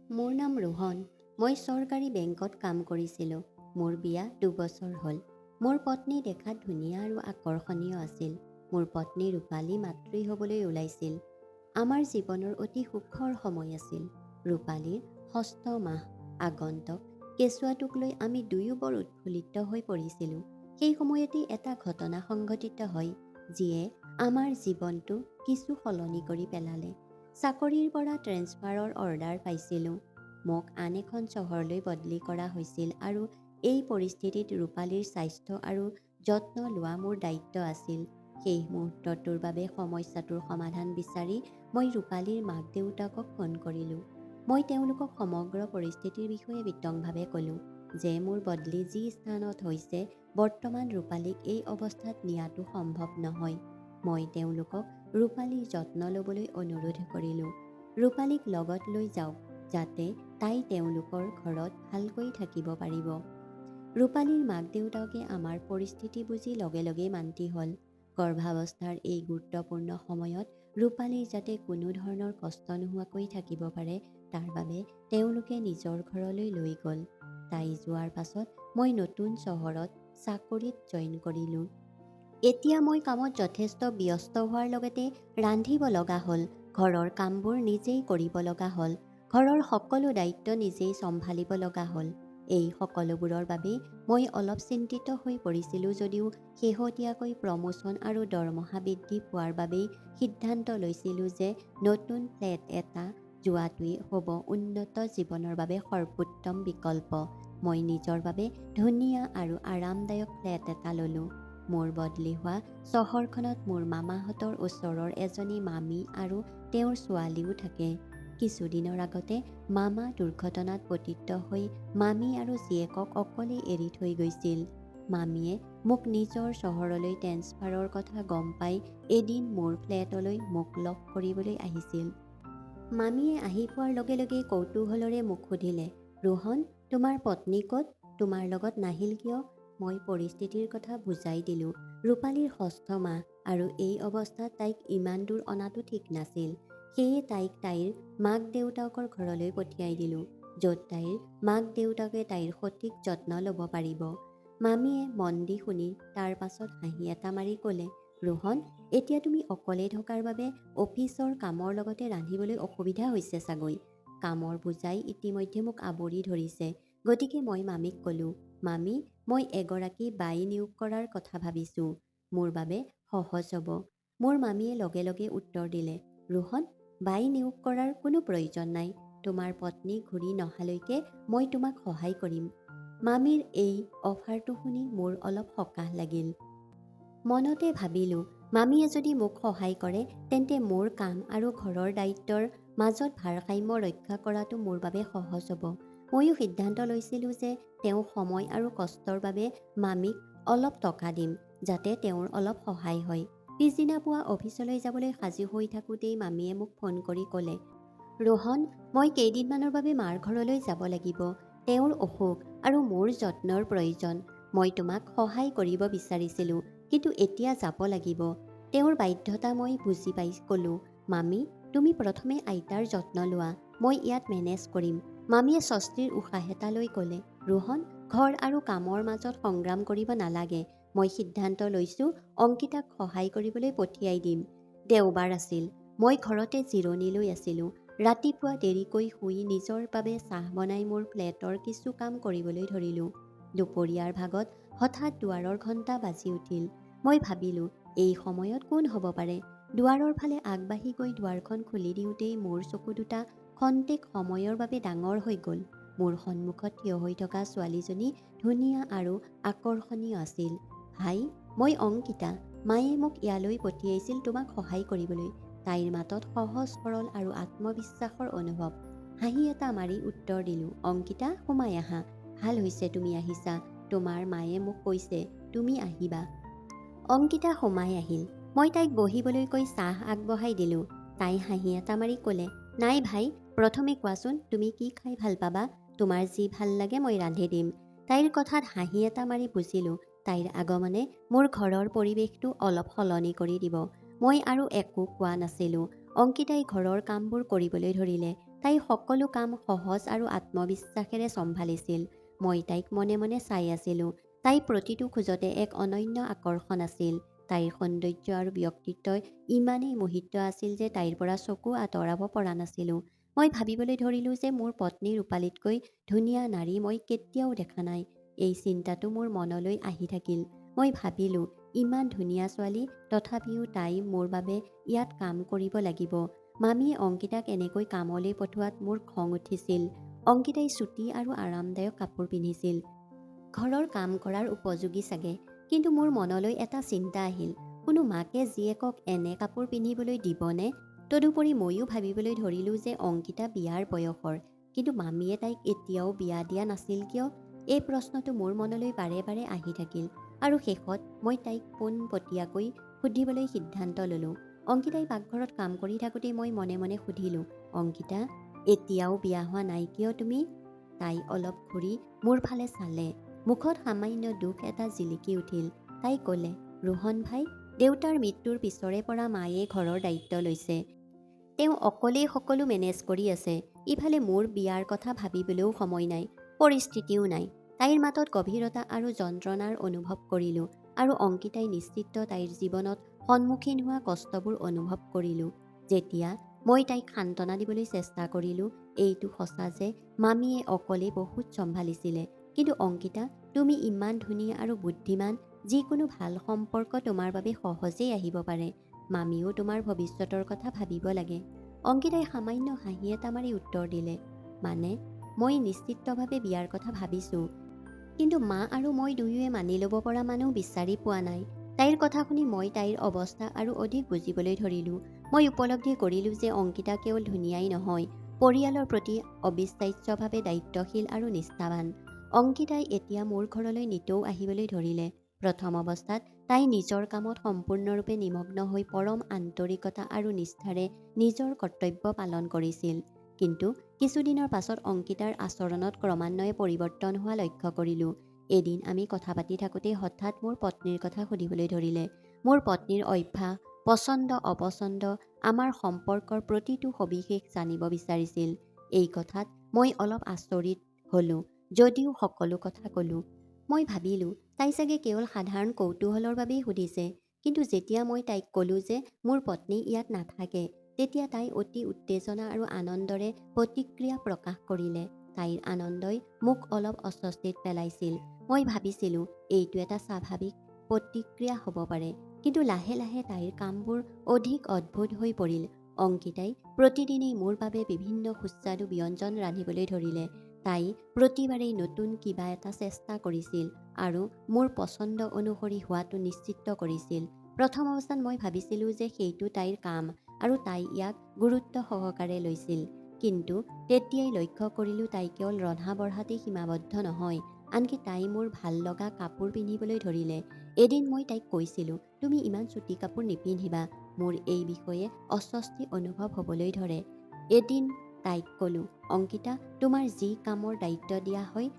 মোৰ নাম ৰোহন। মই চৰকাৰী বেংকত কাম কৰিছিলোঁ। মোৰ বিয়া 2 বছৰ হ'ল। মোৰ পত্নী দেখাত ধুনীয়া আৰু আকৰ্ষণীয় আছিল। মোৰ পত্নী ৰূপালী মাতৃ হ'বলৈ ওলাইছিল। আমাৰ জীৱনৰ অতি সুখৰ সময় আছিল। ৰূপালীৰ 6ঠ মাহ আগন্তুক কেঁচুৱাটোক লৈ আমি দুয়ো বৰ উৎফুল্লিত হৈ পৰিছিলোঁ। সেই সময়তেই এটা ঘটনা সংঘটিত হয় যিয়ে আমাৰ জীৱনটো কিছু সলনি কৰি পেলালে। চাকৰিৰ পৰা ট্ৰেন্সফাৰৰ অৰ্ডাৰ পাইছিলোঁ। মোক আন এখন চহৰলৈ বদলি কৰা হৈছিল আৰু এই পৰিস্থিতিত ৰূপালীৰ স্বাস্থ্য আৰু যত্ন লোৱা মোৰ দায়িত্ব আছিল। সেই মুহূৰ্তটোৰ বাবে সমস্যাটোৰ সমাধান বিচাৰি মই ৰূপালীৰ মাক দেউতাকক ফোন কৰিলোঁ। মই তেওঁলোকক সমগ্ৰ পৰিস্থিতিৰ বিষয়ে বিতংভাৱে ক'লোঁ যে মোৰ বদলি যি স্থানত হৈছে বৰ্তমান ৰূপালীক এই অৱস্থাত নিয়াটো সম্ভৱ নহয়। মই তেওঁলোকক ৰূপালীৰ যত্ন ল'বলৈ অনুৰোধ কৰিলোঁ। ৰূপালীক লগত লৈ যাওক যাতে তাই তেওঁলোকৰ ঘৰত ভালকৈ থাকিব পাৰিব। ৰূপালীৰ মাক দেউতাকে আমাৰ পৰিস্থিতি বুজি লগে লগেই মান্তি হ'ল। গৰ্ভাৱস্থাৰ এই গুৰুত্বপূৰ্ণ সময়ত ৰূপালীৰ যাতে কোনো ধৰণৰ কষ্ট নোহোৱাকৈ থাকিব পাৰে তাৰ বাবে তেওঁলোকে নিজৰ ঘৰলৈ লৈ গ'ল। তাই যোৱাৰ পাছত মই নতুন চহৰত চাকৰিত জইন কৰিলোঁ। এতিয়া মই কামত যথেষ্ট ব্যস্ত হোৱাৰ লগতে ৰান্ধিব লগা হ'ল। ঘৰৰ কামবোৰ নিজেই কৰিব লগা হ'ল। ঘৰৰ সকলো দায়িত্ব নিজেই চম্ভালিব লগা হ'ল। এই সকলোবোৰৰ বাবেই মই অলপ চিন্তিত হৈ পৰিছিলোঁ যদিও শেহতীয়াকৈ প্ৰমোচন আৰু দৰমহা বৃদ্ধি পোৱাৰ বাবেই সিদ্ধান্ত লৈছিলোঁ যে নতুন ফ্লেট এটা যোৱাটোৱেই হ'ব উন্নত জীৱনৰ বাবে সৰ্বোত্তম বিকল্প। মই নিজৰ বাবে ধুনীয়া আৰু আৰামদায়ক ফ্লেট এটা ল'লোঁ। মোৰ বদলি হোৱা চহৰখনত মোৰ মামাহঁতৰ ওচৰৰ এজনী মামী আৰু তেওঁৰ ছোৱালীও থাকে। কিছুদিনৰ আগতে মামা দুৰ্ঘটনাত পতিত হৈ মামী আৰু জীয়েকক অকলে এৰি থৈ গৈছিল। মামীয়ে মোক নিজৰ চহৰলৈ ট্ৰেন্সফাৰৰ কথা গম পাই এদিন মোৰ ফ্লেটলৈ মোক লগ কৰিবলৈ আহিছিল। মামীয়ে আহি পোৱাৰ লগে লগেই কৌতূহলেৰে মোক সুধিলে, ৰোহন, তোমাৰ পত্নী ক'ত? তোমাৰ লগত নাহিল কিয়? মই পৰিস্থিতিৰ কথা বুজাই দিলোঁ। ৰূপালীৰ 6ঠ মাহ আৰু এই অৱস্থাত তাইক ইমান দূৰ অনাটো ঠিক নাছিল। সেয়ে তাইক তাইৰ মাক দেউতাকৰ ঘৰলৈ পঠিয়াই দিলোঁ, য'ত তাইৰ মাক দেউতাকে তাইৰ সঠিক যত্ন ল'ব পাৰিব। মামীয়ে মন দি শুনি তাৰ পাছত হাঁহি এটা মাৰি ক'লে, ৰোহন, এতিয়া তুমি অকলে থকাৰ বাবে অফিচৰ কামৰ লগতে ৰান্ধিবলৈ অসুবিধা হৈছে চাগৈ। কামৰ বোজাই ইতিমধ্যে মোক আৱৰি ধৰিছে। গতিকে মই মামীক ক'লোঁ, মামী, মই এগৰাকী বাই নিয়োগ কৰাৰ কথা ভাবিছোঁ। মোৰ বাবে সহজ হ'ব। মোৰ মামীয়ে লগে লগে উত্তৰ দিলে, ৰোহন, বাই নিয়োগ কৰাৰ কোনো প্ৰয়োজন নাই। তোমাৰ পত্নী ঘূৰি নহালৈকে মই তোমাক সহায় কৰিম। মামীৰ এই অফাৰটো শুনি মোৰ অলপ সকাহ লাগিল। মনতে ভাবিলোঁ, মামীয়ে যদি মোক সহায় কৰে তেন্তে মোৰ কাম আৰু ঘৰৰ দায়িত্বৰ মাজত ভাৰসাম্য ৰক্ষা কৰাটো মোৰ বাবে সহজ হ'ব। ময়ো সিদ্ধান্ত লৈছিলোঁ যে তেওঁ সময় আৰু কষ্টৰ বাবে মামীক অলপ টকা দিম যাতে তেওঁৰ অলপ সহায় হয়। পিছদিনা পুৱা অফিচলৈ যাবলৈ সাজু হৈ থাকোঁতেই মামীয়ে মোক ফোন কৰি ক'লে, ৰোহন, মই কেইদিনমানৰ বাবে মাৰ ঘৰলৈ যাব লাগিব। তেওঁৰ অসুখ আৰু মোৰ যত্নৰ প্ৰয়োজন। মই তোমাক সহায় কৰিব বিচাৰিছিলোঁ, কিন্তু এতিয়া যাব লাগিব। তেওঁৰ বাধ্যতা মই বুজি পাই ক'লোঁ, মামী, তুমি প্ৰথমে আইতাৰ যত্ন লোৱা, মই ইয়াত মেনেজ কৰিম। মামীয়ে স্বস্তিৰ উশাহ এটা লৈ ক'লে, ৰোহন, ঘৰ আৰু কামৰ মাজত সংগ্ৰাম কৰিব নালাগে। মই সিদ্ধান্ত লৈছোঁ অংকিতাক সহায় কৰিবলৈ পঠিয়াই দিম। দেওবাৰ আছিল। মই ঘৰতে জিৰণি লৈ আছিলোঁ। ৰাতিপুৱা দেৰিকৈ শুই নিজৰ বাবে চাহ বনাই মোৰ ফ্লেটৰ কিছু কাম কৰিবলৈ ধৰিলোঁ। দুপৰীয়াৰ ভাগত হঠাৎ দুৱাৰৰ ঘণ্টা বাজি উঠিল। মই ভাবিলোঁ, এই সময়ত কোন হ'ব পাৰে? দুৱাৰৰ ফালে আগবাঢ়ি গৈ দুৱাৰখন খুলি দিওঁতেই মোৰ চকু দুটা খন্তেক সময়ৰ বাবে ডাঙৰ হৈ গ'ল। মোৰ সন্মুখত থিয় হৈ থকা ছোৱালীজনী ধুনীয়া আৰু আকৰ্ষণীয় আছিল। হাই, মই অংকিতা। মায়ে মোক ইয়ালৈ পঠিয়াইছিল তোমাক সহায় কৰিবলৈ। তাইৰ মাতত সহজ সৰল আৰু আত্মবিশ্বাসৰ অনুভৱ। হাঁহি এটা মাৰি উত্তৰ দিলোঁ, অংকিতা, সোমাই আহা। ভাল হৈছে তুমি আহিছা। তোমাৰ মায়ে মোক কৈছে তুমি আহিবা। অংকিতা সোমাই আহিল। মই তাইক বহিবলৈ কৈ চাহ আগবঢ়াই দিলোঁ। তাই হাঁহি এটা মাৰি ক'লে, নাই ভাই, প্ৰথমে কোৱাচোন তুমি কি খাই ভাল পাবা? তোমাৰ যি ভাল লাগে মই ৰান্ধি দিম। তাইৰ কথাত হাঁহি এটা মাৰি বুজিলোঁ তাইৰ আগমনে মোৰ ঘৰৰ পৰিৱেশটো অলপ সলনি কৰি দিব। মই আৰু একো কোৱা নাছিলোঁ। অংকিতাই ঘৰৰ কামবোৰ কৰিবলৈ ধৰিলে। তাই সকলো কাম সহজ আৰু আত্মবিশ্বাসেৰে চম্ভালিছিল। মই তাইক মনে মনে চাই আছিলোঁ। তাই প্ৰতিটো খোজতে এক অনন্য আকৰ্ষণ আছিল। তাইৰ সৌন্দৰ্য আৰু ব্যক্তিত্বই ইমানেই মোহিত আছিল যে তাইৰ পৰা চকু আঁতৰাব পৰা নাছিলোঁ। মই ভাবিবলৈ ধৰিলোঁ যে মোৰ পত্নী ৰূপালীতকৈ ধুনীয়া নাৰী মই কেতিয়াও দেখা নাই। এই চিন্তাটো মোৰ মনলৈ আহি থাকিল। মই ভাবিলোঁ, ইমান ধুনীয়া ছোৱালী, তথাপিও তাই মোৰ বাবে ইয়াত কাম কৰিব লাগিব। মামীয়ে অংকিতাক এনেকৈ কামলৈ পঠোৱাত মোৰ খং উঠিছিল। অংকিতাই চুটি আৰু আৰামদায়ক কাপোৰ পিন্ধিছিল। ঘৰৰ কাম কৰাৰ উপযোগী চাগে। কিন্তু মোৰ মনলৈ এটা চিন্তা আহিল, কোনো মাকে জীয়েকক এনে কাপোৰ পিন্ধিবলৈ দিবনে? তদুপৰি ময়ো ভাবিবলৈ ধৰিলোঁ যে অংকিতা বিয়াৰ বয়সৰ, কিন্তু মামীয়ে তাইক এতিয়াও বিয়া দিয়া নাছিল কিয়? এই প্ৰশ্নটো মোৰ মনলৈ বাৰে বাৰে আহি থাকিল। আৰু শেষত মই তাইক পোনপটীয়াকৈ সুধিবলৈ সিদ্ধান্ত ল'লোঁ। অংকিতাই পাকঘৰত কাম কৰি থাকোঁতেই মই মনে মনে সুধিলোঁ, অংকিতা, এতিয়াও বিয়া হোৱা নাই কিয় তুমি? তাই অলপ ঘূৰি মোৰ ফালে চালে। মুখত সামান্য দুখ এটা জিলিকি উঠিল। তাই ক'লে, ৰোহন ভাই, দেউতাৰ মৃত্যুৰ পিছৰে পৰা মায়ে ঘৰৰ দায়িত্ব লৈছে। তেওঁ অকলেই সকলো মেনেজ কৰি আছে। ইফালে মোৰ বিয়াৰ কথা ভাবিবলৈও সময় নাই, পৰিস্থিতিও নাই। তাইৰ মাতত গভীৰতা আৰু যন্ত্ৰণাৰ অনুভৱ কৰিলোঁ। আৰু অংকিতাই নিশ্চিত তাইৰ জীৱনত সন্মুখীন হোৱা কষ্টবোৰ অনুভৱ কৰিলোঁ। যেতিয়া মই তাইক সান্তনা দিবলৈ চেষ্টা কৰিলোঁ, এইটো সঁচা যে মামীয়ে অকলেই বহুত চম্ভালিছিলে। কিন্তু অংকিতা, তুমি ইমান ধুনীয়া আৰু বুদ্ধিমান, যিকোনো ভাল সম্পৰ্ক তোমাৰ বাবে সহজেই আহিব পাৰে। মামীও তোমাৰ ভৱিষ্যতৰ কথা ভাবিব লাগে। অংকিতাই সামান্য হাঁহি এটা মাৰি উত্তৰ দিলে, মানে মই নিশ্চিতভাৱে বিয়াৰ কথা ভাবিছোঁ, কিন্তু মা আৰু মই দুয়োৱে মানি ল'ব পৰা মানুহ বিচাৰি পোৱা নাই। তাইৰ কথা শুনি মই তাইৰ অৱস্থা আৰু অধিক বুজিবলৈ ধৰিলোঁ। মই উপলব্ধি কৰিলোঁ যে অংকিতা কেৱল ধুনীয়াই নহয়, পৰিয়ালৰ প্ৰতি অবিশ্বাস্যভাৱে দায়িত্বশীল আৰু নিষ্ঠাৱান। অংকিতাই এতিয়া মোৰ ঘৰলৈ নিতৌ আহিবলৈ ধৰিলে। প্ৰথম অৱস্থাত তাই নিজৰ কামত সম্পূৰ্ণৰূপে নিমগ্ন হৈ পৰম আন্তৰিকতা আৰু নিষ্ঠাৰে নিজৰ কৰ্তব্য পালন কৰিছিল। কিন্তু কিছুদিনৰ পাছত অংকিতাৰ আচৰণত ক্ৰমান্বয়ে পৰিৱৰ্তন হোৱা লক্ষ্য কৰিলোঁ। এদিন আমি কথা পাতি থাকোঁতে হঠাৎ মোৰ পত্নীৰ কথা সুধিবলৈ ধৰিলে। মোৰ পত্নীৰ অভ্যাস, পচন্দ অপচন্দ, আমাৰ সম্পৰ্কৰ প্ৰতিটো সবিশেষ জানিব বিচাৰিছিল। এই কথাত মই অলপ আচৰিত হ'লোঁ, যদিও সকলো কথা ক'লোঁ। মই ভাবিলোঁ, তাই চাগে কেৱল সাধাৰণ কৌতূহলৰ বাবেই সুধিছে। কিন্তু যেতিয়া মই তাইক ক'লোঁ যে মোৰ পত্নী ইয়াত নাথাকে, তেতিয়া তাই অতি উত্তেজনা আৰু আনন্দৰে প্ৰতিক্ৰিয়া প্ৰকাশ কৰিলে। তাইৰ আনন্দই মোক অলপ অস্বস্তিত পেলাইছিল। মই ভাবিছিলোঁ, এইটো এটা স্বাভাৱিক প্ৰতিক্ৰিয়া হ'ব পাৰে। কিন্তু লাহে লাহে তাইৰ কামবোৰ অধিক অদ্ভুত হৈ পৰিল। অংকিতাই প্ৰতিদিনেই মোৰ বাবে বিভিন্ন সুস্বাদু ব্যঞ্জন ৰান্ধিবলৈ ধৰিলে। তাই প্ৰতিবাৰেই নতুন কিবা এটা চেষ্টা কৰিছিল আৰু মোৰ পচন্দ অনুসৰি হোৱাটো নিশ্চিত কৰিছিল। প্ৰথম অৱস্থাত মই ভাবিছিলোঁ যে সেইটো তাইৰ কাম আৰু তাই ইয়াক গুৰুত্ব সহকাৰে লৈছিল। কিন্তু তেতিয়াই লক্ষ্য কৰিলোঁ তাই কেৱল ৰন্ধা-বঢ়াতেই সীমাবদ্ধ নহয়, আনকি তাই মোৰ ভাল লগা কাপোৰ পিন্ধিবলৈ ধৰিলে। এদিন মই তাইক কৈছিলোঁ, তুমি ইমান চুটি কাপোৰ নিপিন্ধিবা, মোৰ এই বিষয়ে অস্বস্তি অনুভৱ হ'বলৈ ধৰে। এদিন তাইক ক'লোঁ, অংকিতা, তোমাৰ যি কামৰ দায়িত্ব দিয়া হয়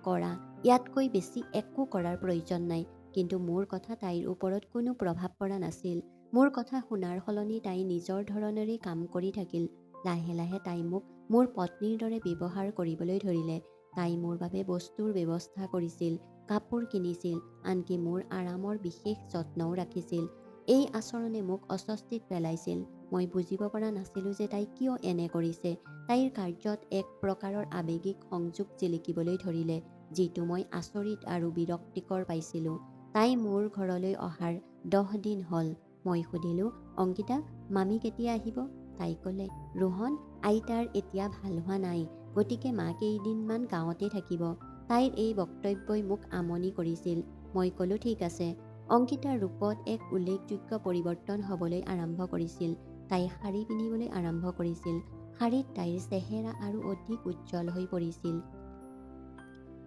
কৰা, ইয়াতকৈ বেছি একো কৰাৰ প্ৰয়োজন নাই। কিন্তু মোৰ কথা তাইৰ ওপৰত কোনো প্ৰভাৱ পৰা নাছিল। মোৰ কথা শুনাৰ সলনি তাই নিজৰ ধৰণেৰে কাম কৰি থাকিল। লাহে লাহে তাই মোক মোৰ পত্নীৰ দৰে ব্যৱহাৰ কৰিবলৈ ধৰিলে। তাই মোৰ বাবে বস্তুৰ ব্যৱস্থা কৰিছিল, কাপোৰ কিনিছিল, আনকি মোৰ আৰামৰ বিশেষ যত্নও ৰাখিছিল। এই আচৰণে মোক অস্বস্তিত পেলাইছিল। মই বুজিব পৰা নাছিলোঁ যে তাই কিয় এনে কৰিছে। তাইৰ কাৰ্যত এক প্ৰকাৰৰ আৱেগিক সংযোগ জিলিকিবলৈ ধৰিলে, যিটো মই আচৰিত আৰু বিৰক্তিকৰ পাইছিলোঁ। তাই মোৰ ঘৰলৈ অহাৰ 10 দিন হ'ল। মই সুধিলোঁ, অংকিতা, মামী কেতিয়া আহিব? তাই ক'লে, ৰোহন, আইতাৰ এতিয়া ভাল হোৱা নাই, গতিকে মা কেইদিনমান গাঁৱতে থাকিব। তাইৰ এই বক্তব্যই মোক আমনি কৰিছিল। মই ক'লোঁ, ঠিক আছে। অংকিতাৰ ৰূপত এক উল্লেখযোগ্য পৰিৱৰ্তন হ'বলৈ আৰম্ভ কৰিছিল। তাই শাৰী পিন্ধিবলৈ আৰম্ভ কৰিছিল। শাৰীত তাইৰ চেহেৰা আৰু অধিক উজ্জ্বল হৈ পৰিছিল।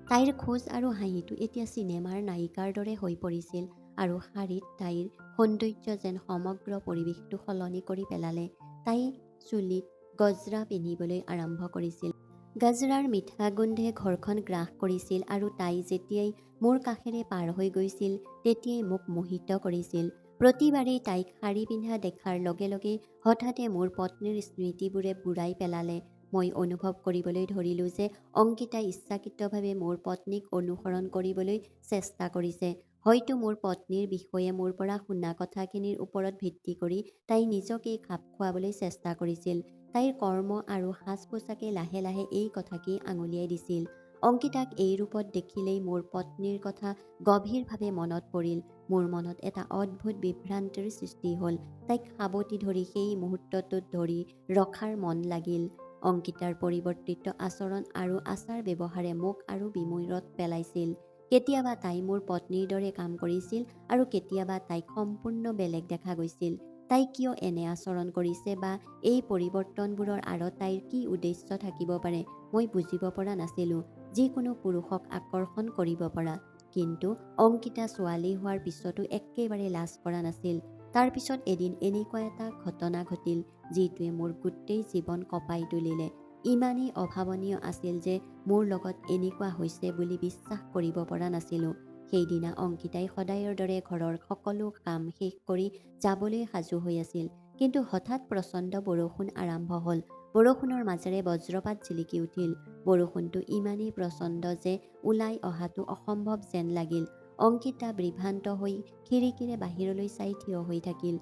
তাইৰ খোজ আৰু হাঁহিটো এতিয়া চিনেমাৰ নায়িকাৰ দৰে হৈ পৰিছিল আৰু শাৰীত তাইৰ সৌন্দৰ্য যেন সমগ্ৰ পৰিৱেশটো সলনি কৰি পেলালে। তাই চুলিত গজৰা পিন্ধিবলৈ আৰম্ভ কৰিছিল। গজৰাৰ মিঠা গোন্ধে ঘৰখন গ্ৰাস কৰিছিল আৰু তাই যেতিয়াই মোৰ কাষেৰে পাৰ হৈ গৈছিল, তেতিয়াই মোক মোহিত কৰিছিল। প্ৰতিবাৰেই তাইক শাৰী পিন্ধা দেখাৰ লগে লগে হঠাতে মোৰ পত্নীৰ স্মৃতিবোৰে বুৰাই পেলালে। মই অনুভৱ কৰিবলৈ ধৰিলোঁ যে অংকিতাই ইচ্ছাকৃতভাৱে মোৰ পত্নীক অনুসৰণ কৰিবলৈ চেষ্টা কৰিছে। হয়তো মোৰ পত্নীৰ বিষয়ে মোৰ পৰা শুনা কথাখিনিৰ ওপৰত ভিত্তি কৰি তাই নিজকেই খাপ খুৱাবলৈ চেষ্টা কৰিছিল। তাইৰ কৰ্ম আৰু সাজ পোছাকে লাহে লাহে এই কথাকে আঙুলিয়াই দিছিল। অংকিতাক এই ৰূপত দেখিলেই মোৰ পত্নীৰ কথা গভীৰভাৱে মনত পৰিল। মোৰ মনত এটা অদ্ভুত বিভ্ৰান্তিৰ সৃষ্টি হ'ল। তাইক সাৱটি ধৰি সেই মুহূৰ্তটোত ধৰি ৰখাৰ মন লাগিল। অংকিতাৰ পৰিৱৰ্তিত আচৰণ আৰু আচাৰ ব্যৱহাৰে মোক আৰু বিমূৰত পেলাইছিল। কেতিয়াবা তাই মোৰ পত্নীৰ দৰে কাম কৰিছিল আৰু কেতিয়াবা তাইক সম্পূৰ্ণ বেলেগ দেখা গৈছিল। তাই কিয় এনে আচৰণ কৰিছে বা এই পৰিৱৰ্তনবোৰৰ আঁৰত তাইৰ কি উদ্দেশ্য থাকিব পাৰে মই বুজিব পৰা নাছিলোঁ। যিকোনো পুৰুষক আকৰ্ষণ কৰিব পৰা, কিন্তু অংকিতা ছোৱালী হোৱাৰ পিছতো একেবাৰে লাজ কৰা নাছিল। তাৰ পিছত এদিন এনেকুৱা এটা ঘটনা ঘটিল যিটোৱে মোৰ গোটেই জীৱন কঁপাই তুলিলে। ইমানেই অভাৱনীয় আছিল যে মোৰ লগত এনেকুৱা হৈছে বুলি বিশ্বাস কৰিব পৰা নাছিলোঁ। সেইদিনা অংকিতাই সদায়ৰ দৰে ঘৰৰ সকলো কাম শেষ কৰি যাবলৈ সাজু হৈ আছিল। কিন্তু হঠাৎ প্ৰচণ্ড বৰষুণ আৰম্ভ হ'ল। বৰষুণৰ মাজেৰে বজ্ৰপাত জিলিকি উঠিল। বৰষুণটো ইমানেই প্ৰচণ্ড যে ওলাই অহাটো অসম্ভৱ যেন লাগিল। অংকিতা বিভ্ৰান্ত হৈ খিৰিকীৰে বাহিৰলৈ চাই থিয় হৈ থাকিল।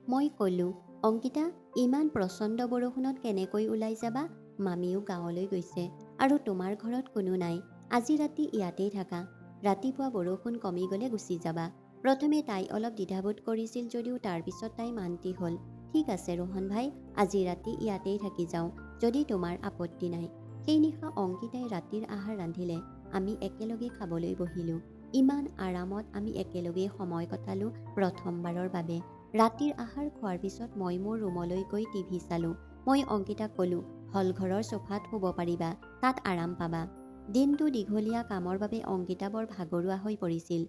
মই ক'লোঁ, অংকিতা, ইমান প্ৰচণ্ড বৰষুণত কেনেকৈ ওলাই যাবা? মামীও গাঁৱলৈ গৈছে আৰু তোমাৰ ঘৰত কোনো নাই। আজি ৰাতি ইয়াতেই থাকা। ৰাতিপুৱা বৰষুণ কমি গ'লে গুচি যাবা। প্ৰথমে তাই অলপ দ্বিধাবোধ কৰিছিল যদিও তাৰ পিছত তাই মান্তি হ'ল। ঠিক আছে ৰোহন ভাই, আজি ৰাতি ইয়াতেই থাকি যাওঁ, যদি তোমাৰ আপত্তি নাই। সেই নিশা অংকিতাই ৰাতিৰ আহাৰ ৰান্ধিলে। আমি একেলগে খাবলৈ বহিলোঁ। ইমান আৰামত আমি একেলগেই সময় কটালোঁ প্ৰথমবাৰৰ বাবে। ৰাতিৰ আহাৰ খোৱাৰ পিছত মই মোৰ ৰুমলৈ গৈ টিভি চালোঁ। মই অংকিতাক ক'লোঁ, হলঘৰৰ ছোফাত শুব পাৰিবা, তাত আৰাম পাবা। দিনটো দীঘলীয়া কামৰ বাবে অংকিতা বৰ ভাগৰুৱা হৈ পৰিছিল।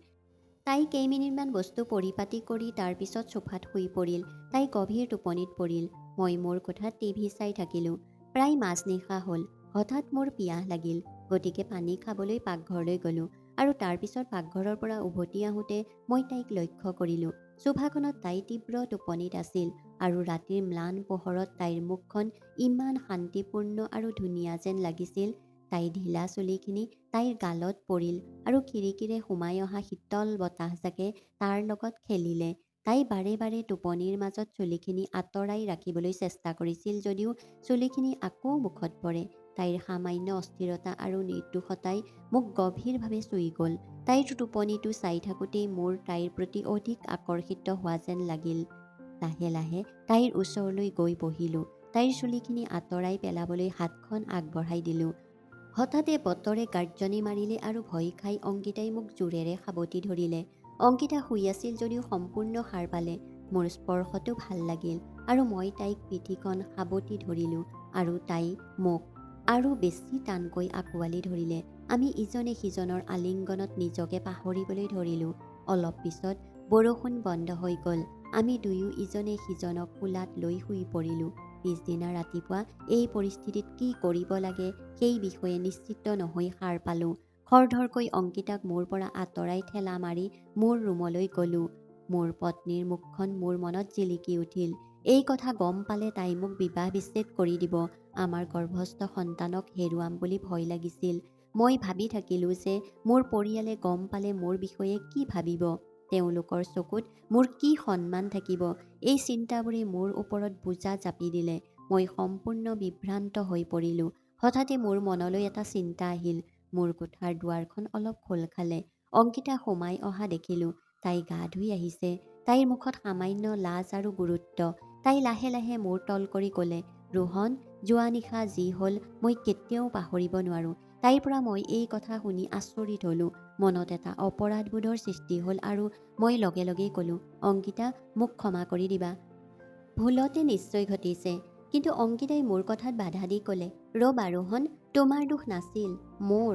তাই কেইমিনিটমান বস্তু পৰিপাটি কৰি তাৰ পিছত ছোফাত শুই পৰিল। তাই গভীৰ টোপনিত পৰিল। মই মোৰ কোঠাত টিভি চাই থাকিলোঁ। প্ৰায় মাজনিশা হ'ল। হঠাৎ মোৰ পিয়াহ লাগিল, গতিকে পানী খাবলৈ পাকঘৰলৈ গ'লোঁ আৰু তাৰ পিছত পাকঘৰৰ পৰা উভতি আহোঁতে মই তাইক লক্ষ্য কৰিলোঁ। ছোফাখনত তাই তীব্ৰ টোপনিত আছিল আৰু ৰাতিৰ ম্লান পোহৰত তাইৰ মুখখন ইমান শান্তিপূৰ্ণ আৰু ধুনীয়া যেন লাগিছিল। তাই ঢিলা চুলিখিনি তাইৰ গালত পৰিল আৰু খিৰিকীৰে সোমাই অহা শীতল বতাহজাকে তাৰ লগত খেলিলে। তাই বাৰে বাৰে টোপনিৰ মাজত চুলিখিনি আঁতৰাই ৰাখিবলৈ চেষ্টা কৰিছিল যদিও চুলিখিনি আকৌ মুখত পৰে। তাইৰ সামান্য অস্থিৰতা আৰু নিৰ্দোষতাই মোক গভীৰভাৱে চুই গ'ল। তাইৰ টোপনিটো চাই থাকোঁতেই মোৰ তাইৰ প্ৰতি অধিক আকৰ্ষিত হোৱা যেন লাগিল। লাহে লাহে তাইৰ ওচৰলৈ গৈ বহিলোঁ। তাইৰ চুলিখিনি আঁতৰাই পেলাবলৈ হাতখন আগবঢ়াই দিলোঁ। হঠাতে বতৰে গাৰ্জনি মাৰিলে আৰু ভয় খাই অংকিতাই মোক জোৰেৰে সাৱটি ধৰিলে। অংকিতা শুই আছিল যদিও সম্পূৰ্ণ সাৰ পালে। মোৰ স্পৰ্শটো ভাল লাগিল আৰু মই তাইক পিঠিখন সাৱটি ধৰিলোঁ আৰু তাই মোক আৰু বেছি টানকৈ আঁকোৱালি ধৰিলে। আমি ইজনে সিজনৰ আলিংগনত নিজকে পাহৰিবলৈ ধৰিলোঁ। অলপ পিছত বৰষুণ বন্ধ হৈ গ'ল। আমি দুয়ো ইজনে সিজনক কোলাত লৈ শুই পৰিলোঁ। পিছদিনা ৰাতিপুৱা এই পৰিস্থিতিত কি কৰিব লাগে সেই বিষয়ে নিশ্চিত নহৈ সাৰ পালোঁ। খৰধৰকৈ অংকিতাক মোৰ পৰা আঁতৰাই ঠেলা মাৰি মোৰ ৰুমলৈ গ'লোঁ। মোৰ পত্নীৰ মুখখন মোৰ মনত জিলিকি উঠিল। এই কথা গম পালে তাই মোক বিবাহ বিচ্ছেদ কৰি দিব। আমাৰ গৰ্ভস্থ সন্তানক হেৰুৱাম বুলি ভয় লাগিছিল। মই ভাবি থাকিলোঁ যে মোৰ পৰিয়ালে গম পালে মোৰ বিষয়ে কি ভাবিব, তেওঁলোকৰ চকুত মোৰ কি সন্মান থাকিব। এই চিন্তাবোৰে মোৰ ওপৰত বোজা জাপি দিলে। মই সম্পূৰ্ণ বিভ্ৰান্ত হৈ পৰিলোঁ। হঠাতে মোৰ মনলৈ এটা চিন্তা আহিল। মোৰ কোঠাৰ দুৱাৰখন অলপ খোল খালে। অংকিতা সোমাই অহা দেখিলোঁ। তাই গা ধুই আহিছে। তাইৰ মুখত সামান্য লাজ আৰু গুৰুত্ব। তাই লাহে লাহে মূৰ তল কৰি ক'লে, ৰোহন, যোৱা নিশা যি হ'ল মই কেতিয়াও পাহৰিব নোৱাৰোঁ। তাইৰ পৰা মই এই কথা শুনি আচৰিত হ'লোঁ। মনত এটা অপৰাধবোধৰ সৃষ্টি হ'ল আৰু মই লগে লগেই ক'লোঁ, অংকিতা, মোক ক্ষমা কৰি দিবা। ভুলতে নিশ্চয় ঘটিছে। কিন্তু অংকিতাই মোৰ কথাত বাধা দি ক'লে, ৰ'বা ৰোহন, তোমাৰ দোষ নাছিল, মোৰ।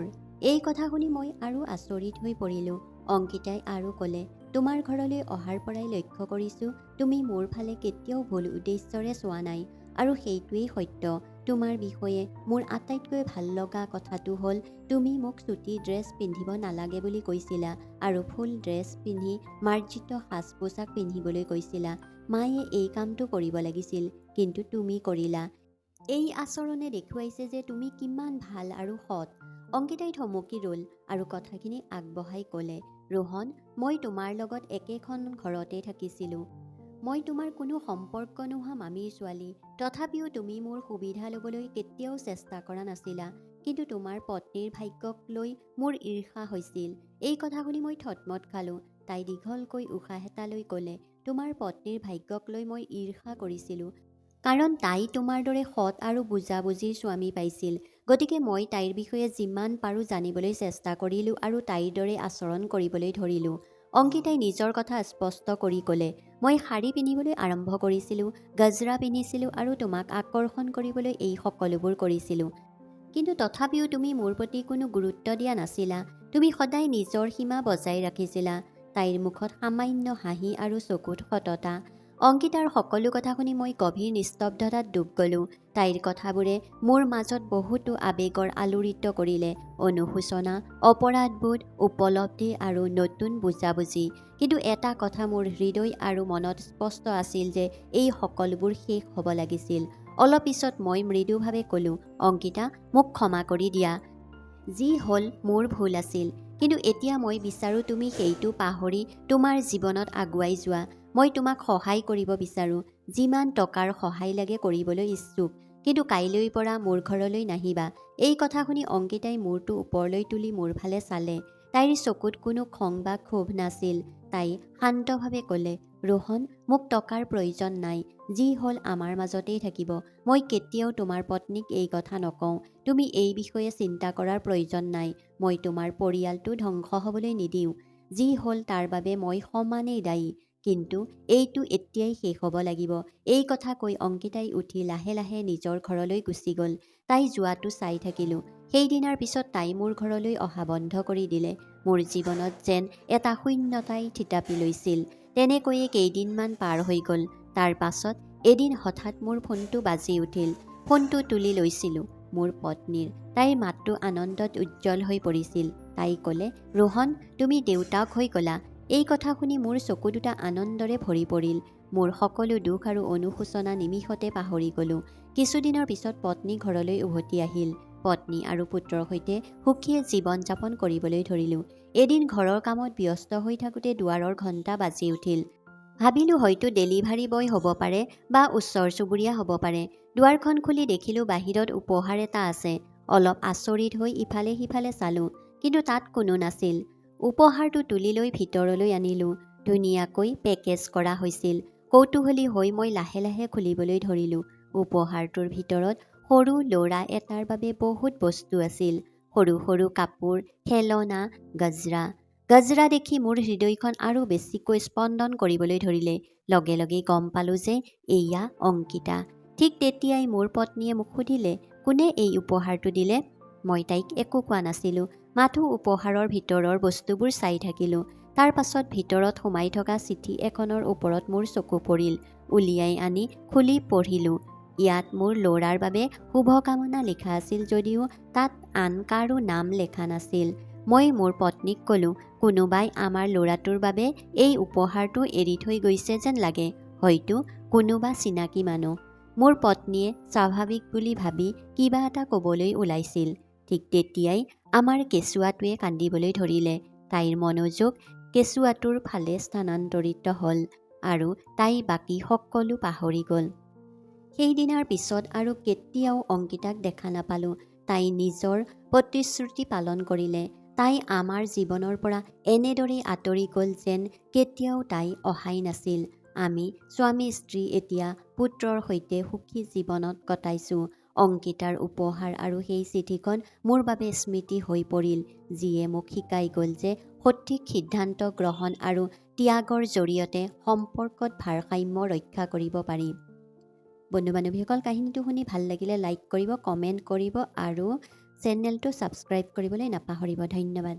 এই কথা শুনি মই আৰু আচৰিত হৈ পৰিলোঁ। অংকিতাই আৰু ক'লে, তোমাৰ ঘৰলৈ অহাৰ পৰাই লক্ষ্য কৰিছোঁ তুমি মোৰ ফালে কেতিয়াও ভুল উদ্দেশ্যৰে চোৱা নাই আৰু সেইটোৱেই সত্য। তোমাৰ বিষয়ে মোৰ আটাইতকৈ ভাল লগা কথাটো হ'ল তুমি মোক চুটি ড্ৰেছ পিন্ধিব নালাগে বুলি কৈছিলা আৰু ফুল ড্ৰেছ পিন্ধি মাৰ্জিত সাজ পোছাক পিন্ধিবলৈ কৈছিলা। মায়ে এই কামটো কৰিব লাগিছিল, কিন্তু তুমি কৰিলা। এই আচৰণে দেখুৱাইছে যে তুমি কিমান ভাল আৰু সৎ। অংকিতাই থমকি ৰ'ল আৰু কথাখিনি আগবঢ়াই ক'লে, ৰোহন, মই তোমাৰ লগত একেখন ঘৰতে থাকিছিলোঁ। মই তোমাৰ কোনো সম্পৰ্ক নোহোৱা মামীৰ ছোৱালী। তথাপিও তুমি মোৰ সুবিধা ল'বলৈ কেতিয়াও চেষ্টা কৰা নাছিলা। কিন্তু তোমাৰ পত্নীৰ ভাগ্যক লৈ মোৰ ঈৰ্ষা হৈছিল। এই কথা শুনি মই থতমত খালোঁ। তাই দীঘলকৈ উশাহ এটা লৈ ক'লে, তোমাৰ পত্নীৰ ভাগ্যক লৈ মই ঈৰ্ষা কৰিছিলোঁ। কাৰণ তাই তোমাৰ দৰে সৎ আৰু বুজাবুজিৰ স্বামী পাইছিল। গতিকে মই তাইৰ বিষয়ে যিমান পাৰোঁ জানিবলৈ চেষ্টা কৰিলোঁ আৰু তাইৰ দৰে আচৰণ কৰিবলৈ ধৰিলোঁ। অংকিতাই নিজৰ কথা স্পষ্ট কৰি ক'লে, মই শাৰী পিন্ধিবলৈ আৰম্ভ কৰিছিলোঁ, গজৰা পিন্ধিছিলোঁ আৰু তোমাক আকৰ্ষণ কৰিবলৈ এই সকলোবোৰ কৰিছিলোঁ। কিন্তু তথাপিও তুমি মোৰ প্ৰতি কোনো গুৰুত্ব দিয়া নাছিলা। তুমি সদায় নিজৰ সীমা বজাই ৰাখিছিলা। তাইৰ মুখত সামান্য হাঁহি আৰু চকুত সততা। অংকিতাৰ সকলো কথা শুনি মই গভীৰ নিস্তব্ধতাত ডুব গ'লোঁ। তাইৰ কথাবোৰে মোৰ মাজত বহুতো আৱেগৰ আলোড়িত কৰিলে। অনুশোচনা, অপৰাধবোধ, উপলব্ধি আৰু নতুন বুজাবুজি। কিন্তু এটা কথা মোৰ হৃদয় আৰু মনত স্পষ্ট আছিল যে এই সকলোবোৰ শেষ হ'ব লাগিছিল। অলপ পিছত মই মৃদুভাৱে ক'লোঁ, অংকিতা, মোক ক্ষমা কৰি দিয়া। যি হ'ল মোৰ ভুল আছিল। কিন্তু এতিয়া মই বিচাৰোঁ তুমি সেইটো পাহৰি তোমাৰ জীৱনত আগুৱাই যোৱা। মই তোমাক সহায় কৰিব বিচাৰোঁ। যিমান টকাৰ সহায় লাগে কৰিবলৈ ইচ্ছুক। কিন্তু কাইলৈৰ পৰা মোৰ ঘৰলৈ নাহিবা। এই কথা শুনি অংকিতাই মূৰটো ওপৰলৈ তুলি মোৰ ফালে চালে। তাইৰ চকুত কোনো খং বা ক্ষোভ নাছিল। তাই শান্তভাৱে ক'লে, ৰোহন, মোক টকাৰ প্ৰয়োজন নাই। যি হ'ল আমাৰ মাজতেই থাকিব। মই কেতিয়াও তোমাৰ পত্নীক এই কথা নকওঁ। তুমি এই বিষয়ে চিন্তা কৰাৰ প্ৰয়োজন নাই। মই তোমাৰ পৰিয়ালটো ধ্বংস হ'বলৈ নিদিওঁ। যি হ'ল তাৰ বাবে মই সমানেই দায়ী। কিন্তু এইটো এতিয়াই শেষ হ'ব লাগিব। এই কথা কৈ অংকিতাই উঠি লাহে লাহে নিজৰ ঘৰলৈ গুচি গ'ল। তাই যোৱাটো চাই থাকিলোঁ। সেইদিনাৰ পিছত তাই মোৰ ঘৰলৈ অহা বন্ধ কৰি দিলে। মোৰ জীৱনত যেন এটা শূন্যতাই থিতাপি লৈছিল। তেনেকৈয়ে কেইদিনমান পাৰ হৈ গ'ল। তাৰ পাছত এদিন হঠাৎ মোৰ ফোনটো বাজি উঠিল। ফোনটো তুলি লৈছিলোঁ মোৰ পত্নীৰ। তাইৰ মাতটো আনন্দত উজ্জ্বল হৈ পৰিছিল। তাই ক'লে, ৰোহন, তুমি দেউতাক হৈ গ'লা। এই কথা শুনি মোৰ চকু দুটা আনন্দৰে ভৰি পৰিল। মোৰ সকলো দুখ আৰু অনুশোচনা নিমিষতে পাহৰি গ'লোঁ। কিছুদিনৰ পিছত পত্নী ঘৰলৈ উভতি আহিল। পত্নী আৰু পুত্ৰৰ সৈতে সুখী জীৱন যাপন কৰিবলৈ ধৰিলোঁ। এদিন ঘৰৰ কামত ব্যস্ত হৈ থাকোঁতে দুৱাৰৰ ঘণ্টা বাজি উঠিল। ভাবিলোঁ হয়তো ডেলিভাৰী বয় হ'ব পাৰে বা ওচৰ চুবুৰীয়া হ'ব পাৰে। দুৱাৰখন খুলি দেখিলোঁ বাহিৰত উপহাৰ এটা আছে। অলপ আচৰিত হৈ ইফালে সিফালে চালোঁ। কিন্তু তাত কোনো নাছিল। উপহাৰটো তুলি লৈ ভিতৰলৈ আনিলোঁ। ধুনীয়াকৈ পেকেজ কৰা হৈছিল। কৌতূহলী হৈ মই লাহে লাহে খুলিবলৈ ধৰিলোঁ। উপহাৰটোৰ ভিতৰত সৰু ল'ৰা এটাৰ বাবে বহুত বস্তু আছিল। সৰু সৰু কাপোৰ, খেলনা, গজৰা দেখি মোৰ হৃদয়খন আৰু বেছিকৈ স্পন্দন কৰিবলৈ ধৰিলে। লগে লগে গম পালোঁ যে এয়া অংকিতা। ঠিক তেতিয়াই মোৰ পত্নীয়ে মোক সুধিলে, কোনে এই উপহাৰটো দিলে? মই তাইক একো কোৱা নাছিলোঁ। মাথো উপহাৰৰ ভিতৰৰ বস্তুবোৰ চাই থাকিলোঁ। তাৰ পাছত ভিতৰত সোমাই থকা চিঠি এখনৰ ওপৰত মোৰ চকু পৰিল। উলিয়াই আনি খুলি পঢ়িলোঁ। ইয়াত মোৰ ল'ৰাৰ বাবে শুভকামনা লিখা আছিল যদিও তাত আন কাৰো নাম লেখা নাছিল। মই মোৰ পত্নীক ক'লোঁ, কোনোবাই আমাৰ ল'ৰাটোৰ বাবে এই উপহাৰটো এৰি থৈ গৈছে যেন লাগে। হয়তো কোনোবা চিনাকি মানুহ। মোৰ পত্নীয়ে স্বাভাৱিক বুলি ভাবি কিবা এটা ক'বলৈ ওলাইছিল। ঠিক তেতিয়াই আমাৰ কেঁচুৱাটোৱে কান্দিবলৈ ধৰিলে। তাইৰ মনোযোগ কেঁচুৱাটোৰ ফালে স্থানান্তৰিত হ'ল আৰু তাই বাকী সকলো পাহৰি গ'ল। সেইদিনাৰ পিছত আৰু কেতিয়াও অংকিতাক দেখা নাপালোঁ। তাই নিজৰ প্ৰতিশ্ৰুতি পালন কৰিলে। তাই আমাৰ জীৱনৰ পৰা এনেদৰেই আঁতৰি গ'ল যেন কেতিয়াও তাই অহাই নাছিল। আমি স্বামী স্ত্ৰী এতিয়া পুত্ৰৰ সৈতে সুখী জীৱনত কটাইছোঁ। অংকিতাৰ উপহাৰ আৰু সেই চিঠিখন মোৰ বাবে স্মৃতি হৈ পৰিল, যিয়ে মোক শিকাই গ'ল যে সঠিক সিদ্ধান্ত গ্ৰহণ আৰু ত্যাগৰ জৰিয়তে সম্পৰ্কত ভাৰসাম্য ৰক্ষা কৰিব পাৰি। বন্ধু বান্ধৱীসকল, কাহিনীটো শুনি ভাল লাগিলে লাইক কৰিব, কমেণ্ট কৰিব আৰু চেনেলটো ছাবস্ক্ৰাইব কৰিবলৈ নাপাহৰিব। ধন্যবাদ।